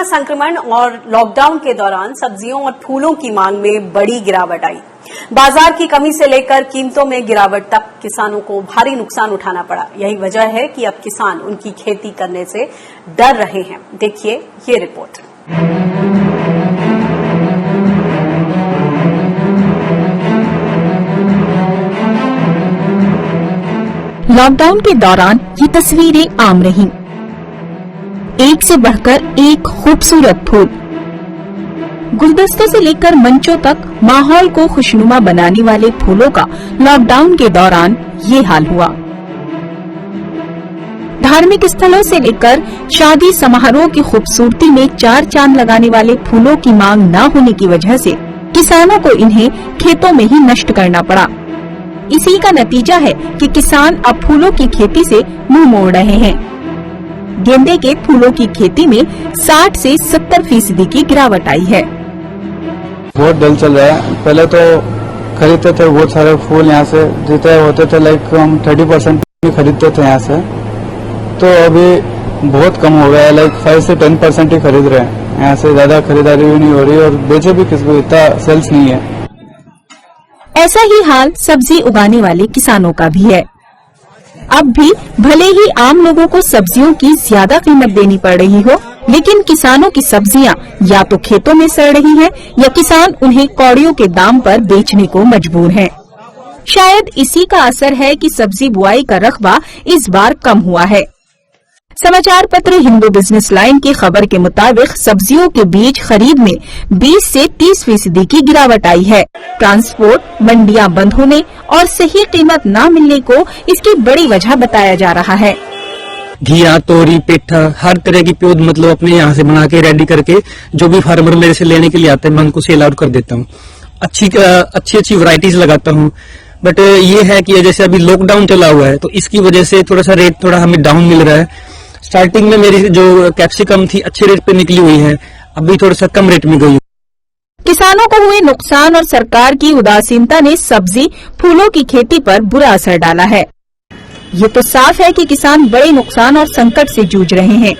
Corona संक्रमण और lockdown के दौरान सब्जियों और फूलों की मांग में बड़ी गिरावट आई। बाजार की कमी से लेकर कीमतों में गिरावट तक किसानों को भारी नुकसान उठाना पड़ा। यही वजह है कि अब किसान उनकी खेती करने से डर रहे हैं। देखिए ये रिपोर्ट। लॉकडाउन के दौरान ये तस्वीरें आम रहीं। एक से बढ़कर एक खूबसूरत फूल, गुलदस्तों से लेकर मंचों तक माहौल को खुशनुमा बनाने वाले फूलों का लॉकडाउन के दौरान ये हाल हुआ। धार्मिक स्थलों से लेकर शादी समारोह की खूबसूरती में चार चांद लगाने वाले फूलों की मांग न होने की वजह से किसानों को इन्हें खेतों में ही नष्ट करना पड़ा। इसी का नतीजा है कि किसान अब फूलों की खेती से मुंह मोड़ रहे हैं। गेंदे के फूलों की खेती में 60 से 70% की गिरावट आई है। बहुत डल चल रहा है। पहले तो खरीदते थे बहुत सारे फूल यहाँ से, जितने होते थे लाइक हम 30% खरीदते थे यहाँ से, तो अभी बहुत कम हो गया है। लाइक 5 से 10% ही खरीद रहे हैं यहाँ से, ज्यादा खरीदारी भी नहीं हो रही और बेचे भी किसको इतना सेल्स नहीं है। ऐसा ही हाल सब्जी उगाने वाले किसानों का भी है। अब भी भले ही आम लोगों को सब्जियों की ज्यादा कीमत देनी पड़ रही हो, लेकिन किसानों की सब्जियां या तो खेतों में सड़ रही हैं या किसान उन्हें कौड़ियों के दाम पर बेचने को मजबूर हैं। शायद इसी का असर है कि सब्जी बुआई का रकबा इस बार कम हुआ है। समाचार पत्र हिंदू बिजनेस लाइन की खबर के मुताबिक सब्जियों के बीज खरीद में 20 से 30% की गिरावट आई है। ट्रांसपोर्ट, मंडियां बंद होने और सही कीमत न मिलने को इसकी बड़ी वजह बताया जा रहा है। घिया, तोरी, पेठा, हर तरह की प्योद मतलब अपने यहाँ से बना के रेडी करके जो भी फार्मर मेरे से लेने के लिए आते हैं मैं उनको सेल आउट कर देता हूँ। अच्छी वैरायटीज लगाता हूँ। बट ये है कि जैसे अभी लॉकडाउन चला हुआ है तो इसकी वजह से थोड़ा सा रेट थोड़ा हमें डाउन मिल रहा है। स्टार्टिंग में मेरी जो कैप्सिकम थी अच्छे रेट पे निकली हुई है, अभी थोड़ा सा कम रेट में गई। किसानों को हुए नुकसान और सरकार की उदासीनता ने सब्जी फूलों की खेती पर बुरा असर डाला है। ये तो साफ है कि किसान बड़े नुकसान और संकट से जूझ रहे हैं।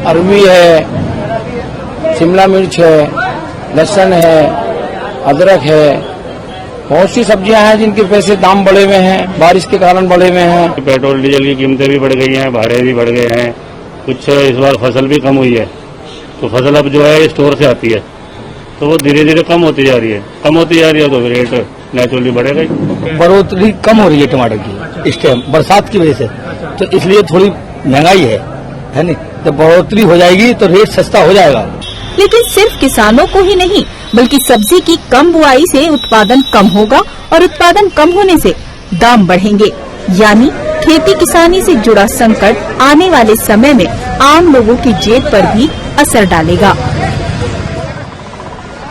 अरबी है, शिमला मिर्च है, लहसुन है, अदरक है, बहुत सी सब्जियां हैं जिनके पैसे दाम बढ़े हुए हैं, बारिश के कारण बढ़े हुए हैं। पेट्रोल डीजल की कीमतें भी बढ़ गई हैं, भाड़े भी बढ़ गए हैं। कुछ इस बार फसल भी कम हुई है, तो फसल अब जो है स्टोर से आती है तो वो धीरे धीरे कम होती जा रही है। तो रेट नेचुरली बढ़ेगा ही। बढ़ोतरी कम हो रही है टमाटर की इस टाइम बरसात की वजह से, तो इसलिए थोड़ी महंगाई है नहीं। जब बढ़ोतरी हो जाएगी तो रेट सस्ता हो जाएगा। लेकिन सिर्फ किसानों को ही नहीं बल्कि सब्जी की कम बुआई से उत्पादन कम होगा और उत्पादन कम होने से दाम बढ़ेंगे, यानी खेती किसानी से जुड़ा संकट आने वाले समय में आम लोगों की जेब पर भी असर डालेगा।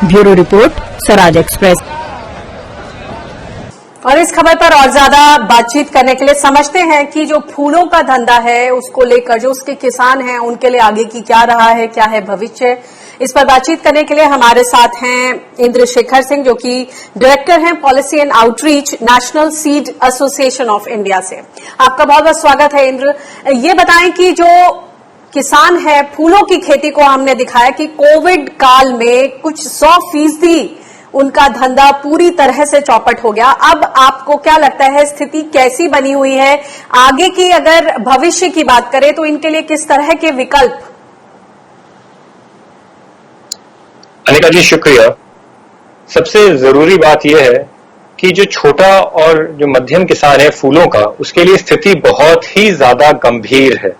Bureau report, Swaraj express. और इस खबर पर और ज्यादा बातचीत करने के लिए समझते हैं कि जो फूलों का धंधा है उसको लेकर जो उसके किसान हैं उनके लिए आगे की क्या रहा है, क्या है भविष्य। इस पर बातचीत करने के लिए हमारे साथ हैं इंद्रशेखर सिंह, जो कि डायरेक्टर हैं policy and outreach, national seed association of India से। आपका बहुत बहुत स्वागत है इंद्र। ये बताएं कि जो किसान है फूलों की खेती को हमने दिखाया कि कोविड काल में कुछ 100% उनका धंधा पूरी तरह से चौपट हो गया। अब आपको क्या लगता है स्थिति कैसी बनी हुई है? आगे की अगर भविष्य की बात करें तो इनके लिए किस तरह के विकल्प? अनिका जी शुक्रिया। सबसे जरूरी बात यह है कि जो छोटा और जो मध्यम किसान है फूलों का, उसके लिए स्थिति बहुत ही ज्यादा गंभीर है।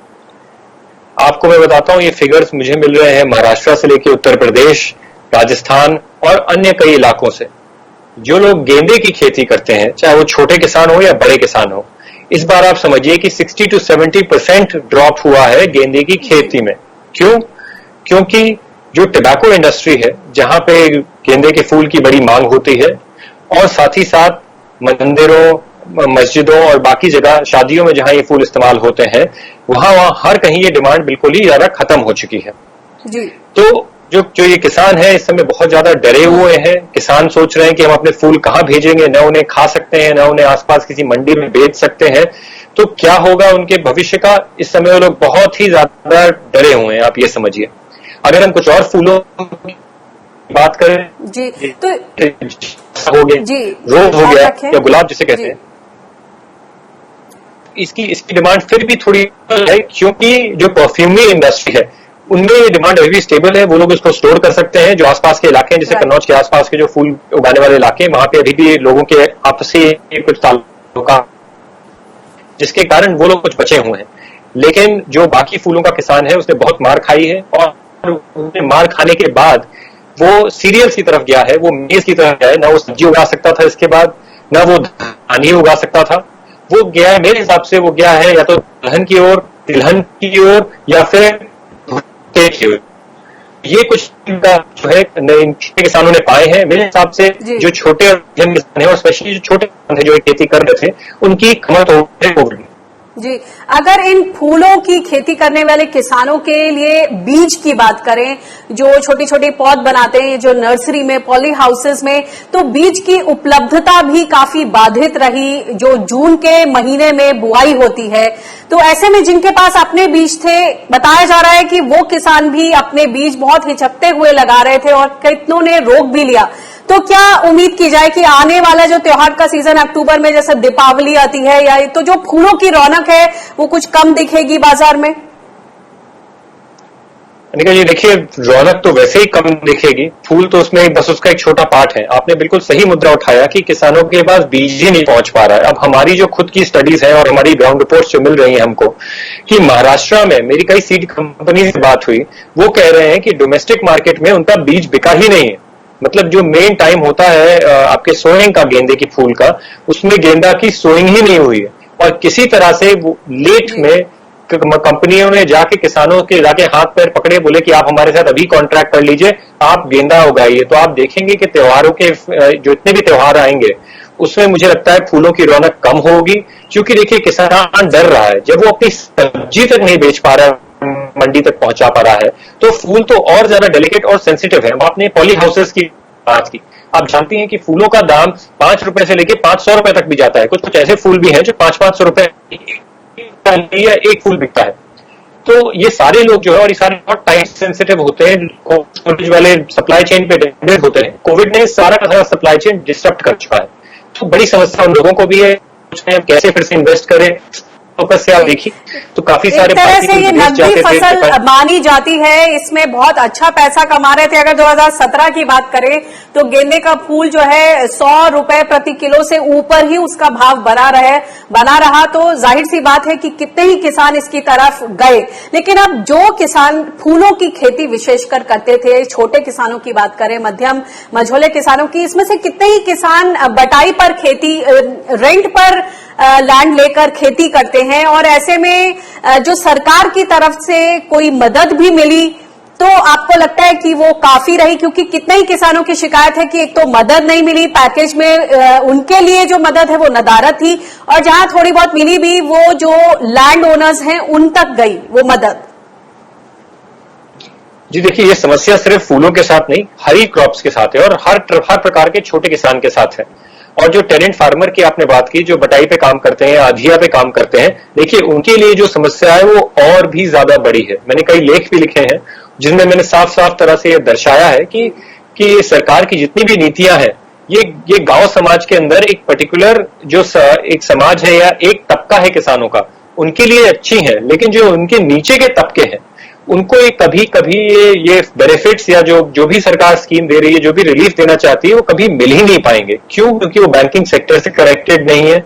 आपको मैं बताता हूं, ये फिगर्स मुझे मिल रहे हैं महाराष्ट्र से लेकर उत्तर प्रदेश, राजस्थान और अन्य कई इलाकों से। जो लोग गेंदे की खेती करते हैं, चाहे वो छोटे किसान हो या बड़े किसान हो, इस बार आप समझिए कि 60 to 70% ड्रॉप हुआ है गेंदे की खेती में। क्यों? क्योंकि जो टबैको इंडस्ट्री है, जहां पे गेंदे के फूल की बड़ी मांग होती है और साथ ही साथ मंदिरों, मस्जिदों और बाकी जगह शादियों में जहां ये फूल इस्तेमाल होते हैं, वहां हर कहीं ये डिमांड बिल्कुल ही ज्यादा खत्म हो चुकी है जी। तो जो ये किसान है इस समय बहुत ज्यादा डरे हुए हैं। किसान सोच रहे हैं कि हम अपने फूल कहां भेजेंगे, न उन्हें खा सकते हैं, न उन्हें आसपास किसी मंडी में बेच सकते हैं। तो क्या होगा उनके भविष्य का, इस समय वो लोग बहुत ही ज्यादा डरे हुए हैं, आप ये समझिए। अगर हम कुछ और फूलों की बात करें जी, तो हो गया जी, रोज हो गया रखें। या गुलाब जिसे कहते जी। हैं, इसकी डिमांड फिर भी थोड़ी है, क्योंकि जो परफ्यूमरी इंडस्ट्री है उनमें ये डिमांड अभी भी स्टेबल है। वो लोग इसको स्टोर कर सकते हैं। जो आसपास के इलाके हैं, जैसे Right. कन्नौज के आसपास के जो फूल उगाने वाले इलाके हैं, वहां पे अभी भी लोगों के आपसी कुछ ताल्लुक का, जिसके कारण वो लोग कुछ बचे हुए हैं। लेकिन जो बाकी फूलों का किसान है उसने बहुत मार खाई है, और उसने मार खाने के बाद वो सीरियल्स की तरफ गया है, वो मेज की तरफ गया है। ना वो सब्जी उगा सकता था, इसके बाद ना वो धान ही उगा सकता था। वो गया है, मेरे हिसाब से वो गया है या तो दलहन की ओर, तिलहन की ओर, या फिर भुट्टे की ओर। ये कुछ जो है छोटे किसानों ने पाए हैं। मेरे हिसाब से जी। जो छोटे और मध्यम किसान है, और स्पेशली जो छोटे किसान है जो खेती कर रहे थे, उनकी कमर तोड़ है कोविड में। जी, अगर इन फूलों की खेती करने वाले किसानों के लिए बीज की बात करें, जो छोटी छोटी पौध बनाते हैं, जो नर्सरी में, पॉली हाउसेस में, तो बीज की उपलब्धता भी काफी बाधित रही। जो जून के महीने में बुआई होती है, तो ऐसे में जिनके पास अपने बीज थे, बताया जा रहा है कि वो किसान भी अपने बीज बहुत हिचकते हुए लगा रहे थे और कितनों ने रोक भी लिया। तो क्या उम्मीद की जाए कि आने वाला जो त्योहार का सीजन अक्टूबर में, जैसे दीपावली आती है, या तो जो फूलों की रौनक है वो कुछ कम दिखेगी बाजार में? अनिका जी, देखिए, रौनक तो वैसे ही कम दिखेगी। फूल तो उसमें बस उसका एक छोटा पार्ट है। आपने बिल्कुल सही मुद्दा उठाया कि किसानों के पास बीज ही नहीं पहुंच पा रहा है। अब हमारी जो खुद की स्टडीज है और हमारी ग्राउंड रिपोर्ट्स जो मिल रही है हमको, कि महाराष्ट्र में मेरी कई सीड कंपनी से बात हुई, वो कह रहे हैं कि डोमेस्टिक मार्केट में उनका बीज बिका ही नहीं है। मतलब जो मेन टाइम होता है आपके सोइंग का, गेंदे की फूल का, उसमें गेंदा की सोइंग ही नहीं हुई है। और किसी तरह से वो लेट में कंपनियों ने जाके किसानों के जाके हाथ पैर पकड़े, बोले कि आप हमारे साथ अभी कॉन्ट्रैक्ट कर लीजिए, आप गेंदा उगाइए। तो आप देखेंगे कि त्योहारों के जो इतने भी त्योहार आएंगे उसमें मुझे लगता है फूलों की रौनक कम होगी, क्योंकि देखिए किसान डर रहा है। जब वो अपनी सब्जी तक नहीं बेच पा रहा है, मंडी तक पहुंचा पा रहा है, तो फूल तो और ज्यादा डेलिकेट और सेंसिटिव है। आपने पॉली हाउसेस की बात की, आप जानती हैं कि फूलों का दाम 5 रुपए से लेके 500 रुपए तक भी जाता है। कुछ ऐसे फूल भी हैं जो 500 रुपए एक फूल बिकता है। तो ये सारे लोग जो है, और ये सारे बहुत टाइम सेंसिटिव होते हैं, स्टोरेज वाले सप्लाई चेन पे डिपेंडेंट होते हैं। कोविड ने सारा का सारा सप्लाई चेन डिस्टर्ब कर चुका है। तो बड़ी समस्या उन लोगों को भी है। कैसे फिर से इन्वेस्ट करें, फोकस से आप देखिए तो काफी सारे एक तरह से ये नकदी फसल मानी जाती है, इसमें बहुत अच्छा पैसा कमा रहे थे। अगर 2017 की बात करें तो गेंदे का फूल जो है 100 रुपए प्रति किलो से ऊपर ही उसका भाव बना रहा। तो जाहिर सी बात है कि कितने ही किसान इसकी तरफ गए। लेकिन अब जो किसान फूलों की खेती विशेषकर करते थे, छोटे किसानों की बात करें, मध्यम मझोले किसानों की, इसमें से कितने ही किसान बटाई पर खेती, रेंट पर लैंड लेकर खेती करते हैं। और ऐसे में जो सरकार की तरफ से कोई मदद भी मिली तो आपको लगता है कि वो काफी रही? क्योंकि कितने ही किसानों की शिकायत है कि एक तो मदद नहीं मिली, पैकेज में उनके लिए जो मदद है वो नदारत थी, और जहां थोड़ी बहुत मिली भी वो जो लैंड ओनर्स हैं उन तक गई वो मदद। जी देखिए, ये समस्या सिर्फ फूलों के साथ नहीं, हरी क्रॉप्स के साथ है और हर प्रकार के छोटे किसान के साथ है। और जो टेनेंट फार्मर की आपने बात की, जो बटाई पे काम करते हैं, आधिया पे काम करते हैं, देखिए उनके लिए जो समस्या है वो और भी ज्यादा बड़ी है। मैंने कई लेख भी लिखे हैं जिनमें मैंने साफ साफ तरह से ये दर्शाया है कि सरकार की जितनी भी नीतियां हैं, ये गांव समाज के अंदर एक पर्टिकुलर जो एक समाज है या एक तबका है किसानों का, उनके लिए अच्छी है। लेकिन जो उनके नीचे के तबके हैं उनको कभी कभी ये बेनिफिट्स या जो भी सरकार स्कीम दे रही है, जो भी रिलीफ देना चाहती है, वो कभी मिल ही नहीं पाएंगे। क्यों? क्योंकि वो बैंकिंग सेक्टर से कनेक्टेड नहीं है,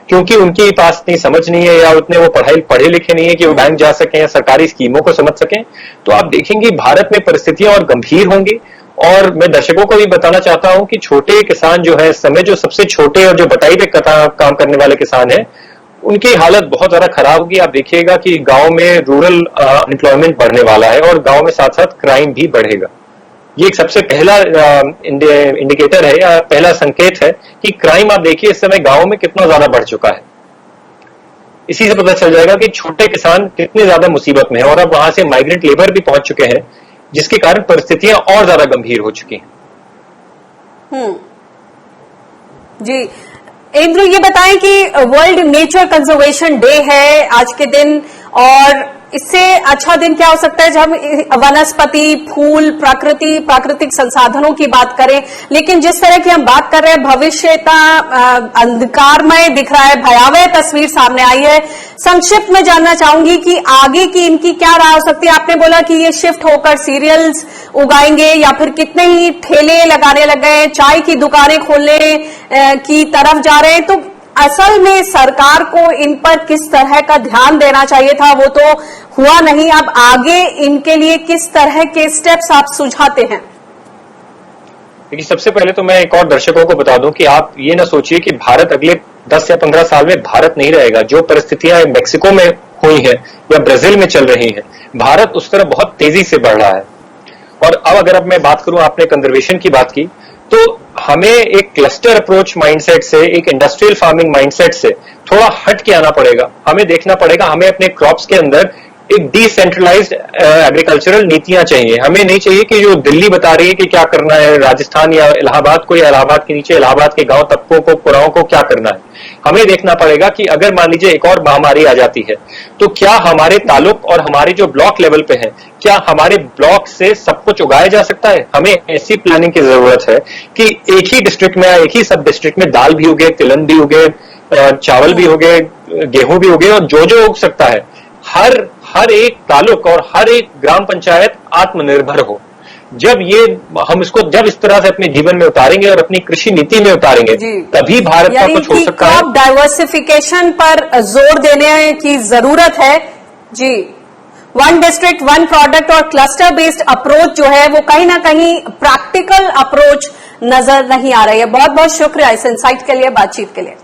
क्योंकि उनके पास इतनी समझ नहीं है या उतने वो पढ़े लिखे नहीं है कि वो बैंक जा सकें या सरकारी स्कीमों को समझ सकें। तो आप देखेंगे भारत में परिस्थितियां और गंभीर होंगी। और मैं दर्शकों को भी बताना चाहता हूं कि छोटे किसान जो है, इस समय जो सबसे छोटे और जो बटाई पे काम करने वाले किसान है, उनकी हालत बहुत ज्यादा खराब होगी। आप देखिएगा कि गांव में रूरल एम्प्लॉयमेंट बढ़ने वाला है और गांव में साथ साथ क्राइम भी बढ़ेगा। ये एक सबसे पहला इंडिकेटर है या पहला संकेत है कि क्राइम, आप देखिए इस समय गांव में कितना ज्यादा बढ़ चुका है। इसी से पता चल जाएगा कि छोटे किसान कितने ज्यादा मुसीबत में है। और अब वहां से माइग्रेंट लेबर भी पहुंच चुके हैं, जिसके कारण परिस्थितियां और ज्यादा गंभीर हो चुकी हैं। जी इंद्र, ये बताएं कि वर्ल्ड नेचर कंजर्वेशन डे है आज के दिन, और इससे अच्छा दिन क्या हो सकता है जब वनस्पति, फूल, प्रकृति, प्राकृतिक संसाधनों की बात करें, लेकिन जिस तरह की हम बात कर रहे हैं भविष्य इतना अंधकारमय दिख रहा है, भयावह तस्वीर सामने आई है। संक्षिप्त में जानना चाहूंगी कि आगे की इनकी क्या राह हो सकती है। आपने बोला कि ये शिफ्ट होकर सीरियल्स उगाएंगे या फिर कितने ही ठेले लगाने लग गए, चाय की दुकानें खोलने की तरफ जा रहे हैं, तो असल में सरकार को इन पर किस तरह का ध्यान देना चाहिए था, वो तो हुआ नहीं। अब आगे इनके लिए किस तरह के स्टेप्स आप सुझाते हैं? देखिए, सबसे पहले तो मैं एक और दर्शकों को बता दूं कि आप ये ना सोचिए कि भारत अगले 10 या 15 साल में भारत नहीं रहेगा। जो परिस्थितियां मेक्सिको में हुई है या ब्राजील में चल रही है, भारत उस तरफ बहुत तेजी से बढ़ रहा है। और अब मैं बात करूं, आपने कंजर्वेशन की बात की, तो हमें एक क्लस्टर अप्रोच माइंडसेट से, एक इंडस्ट्रियल फार्मिंग माइंडसेट से थोड़ा हट के आना पड़ेगा। हमें देखना पड़ेगा, हमें अपने क्रॉप्स के अंदर एक डिसेंट्रलाइज्ड एग्रीकल्चरल नीतियां चाहिए। हमें नहीं चाहिए कि जो दिल्ली बता रही है कि क्या करना है, राजस्थान या इलाहाबाद को, या इलाहाबाद के नीचे इलाहाबाद के गांव तबकों को, पुराओं को क्या करना है। हमें देखना पड़ेगा कि अगर मान लीजिए एक और महामारी आ जाती है, तो क्या हमारे तालुक और हमारे जो ब्लॉक लेवल पे है, क्या हमारे ब्लॉक से सब कुछ उगाया जा सकता है। हमें ऐसी प्लानिंग की जरूरत है कि एक ही डिस्ट्रिक्ट में या एक ही सब डिस्ट्रिक्ट में दाल भी उगे, तिलहन भी उगे, चावल भी उगे, गेहूं भी उगे, और जो उग सकता है, हर एक तालुक और हर एक ग्राम पंचायत आत्मनिर्भर हो। जब जब इस तरह से अपने जीवन में उतारेंगे और अपनी कृषि नीति में उतारेंगे, तभी भारत का कुछ हो सकता है। क्रॉप डाइवर्सिफिकेशन पर जोर देने की जरूरत है जी। वन डिस्ट्रिक्ट वन प्रोडक्ट और क्लस्टर बेस्ड अप्रोच जो है वो कहीं ना कहीं प्रैक्टिकल अप्रोच नजर नहीं आ रही है। बहुत बहुत शुक्रिया इस इनसाइट के लिए, बातचीत के लिए।